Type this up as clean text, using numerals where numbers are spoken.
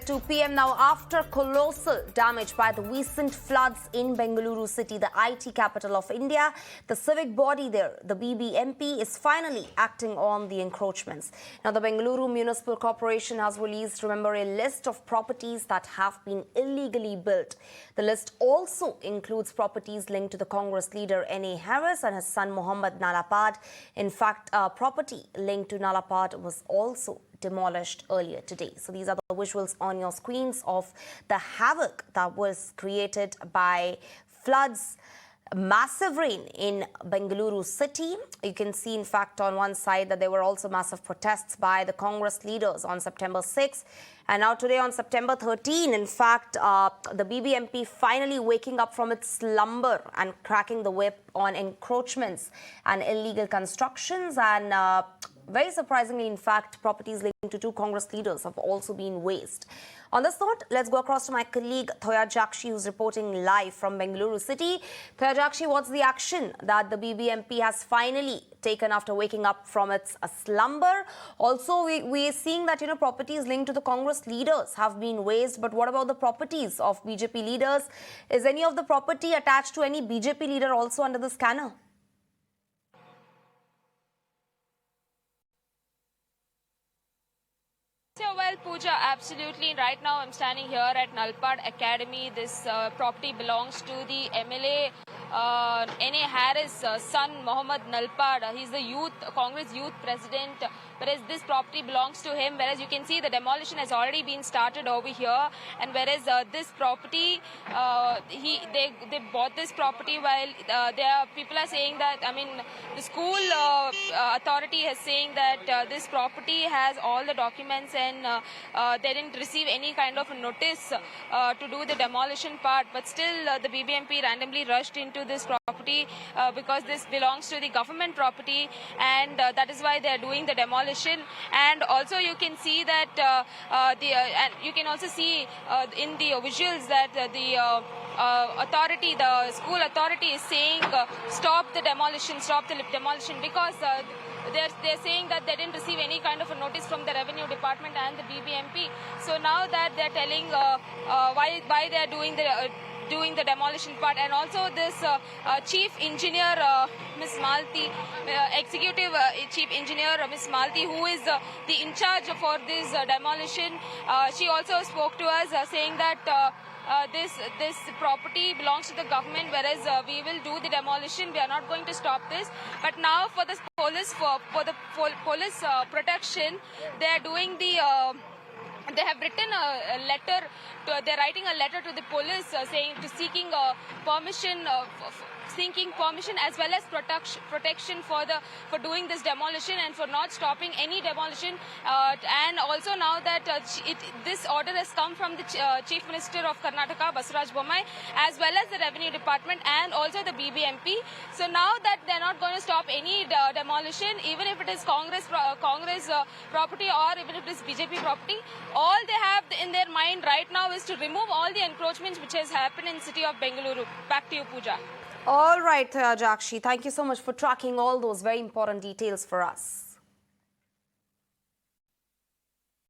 2 p.m. now. After colossal damage by the recent floods in Bengaluru city, the IT capital of India, the civic body there, the BBMP, is finally acting on the encroachments. Now, the Bengaluru Municipal Corporation has released, remember, a list of properties that have been illegally built. The list also includes properties linked to the Congress leader N.A. Harris and his son Mohammad Nalapad. In fact, property linked to Nalapad was also demolished earlier today. So these are the visuals on your screens of the havoc that was created by floods, massive rain in Bengaluru city. You can see, in fact, on one side that there were also massive protests by the Congress leaders on September 6. And now today on September 13, in fact, the BBMP finally waking up from its slumber and cracking the whip on encroachments and illegal constructions. And very surprisingly, in fact, properties linked to two Congress leaders have also been razed. On this note, let's go across to my colleague Thoya Jakshi, who's reporting live from Bengaluru city. Thoya Jakshi, what's the action that the BBMP has finally taken after waking up from its slumber? Also, we're seeing that, properties linked to the Congress leaders have been razed. But what about the properties of BJP leaders? Is any of the property attached to any BJP leader also under the scanner? Well, Pooja, absolutely. Right now, I'm standing here at Nalapad Academy. This property belongs to the MLA N.A. Harris' son, Mohammad Nalapad. He's the Congress youth president, whereas this property belongs to him. Whereas you can see the demolition has already been started over here. And whereas this property, they bought this property while people are saying that, the school authority is saying that this property has all the documents and they didn't receive any kind of notice to do the demolition part. But still, the BBMP randomly rushed into this property because this belongs to the government property, and that is why they are doing the demolition. And also, you can see that and you can also see in the visuals that the authority, the school authority, is saying stop the demolition, because they're saying that they didn't receive any kind of a notice from the revenue department and the BBMP. So now that they're telling why they're doing the demolition part. And also this chief engineer, Ms. Malti, executive chief engineer, Ms. Malti, who is the in charge for this demolition, she also spoke to us saying that this property belongs to the government, whereas we will do the demolition. We are not going to stop this. But now for the police, for the police protection, they are doing the. They have written a letter. They're writing a letter to the police seeking permission as well as protection for doing this demolition and for not stopping any demolition. And also now that this order has come from the Chief Minister of Karnataka, Basaraj Bommai, as well as the Revenue Department and also the BBMP. So now that they're not going to stop any demolition, even if it is Congress property or even if it is BJP property, all they have in their mind right now is to remove all the encroachments which has happened in the city of Bengaluru. Back to you, Pooja. All right, Thoya Jakshi, thank you so much for tracking all those very important details for us.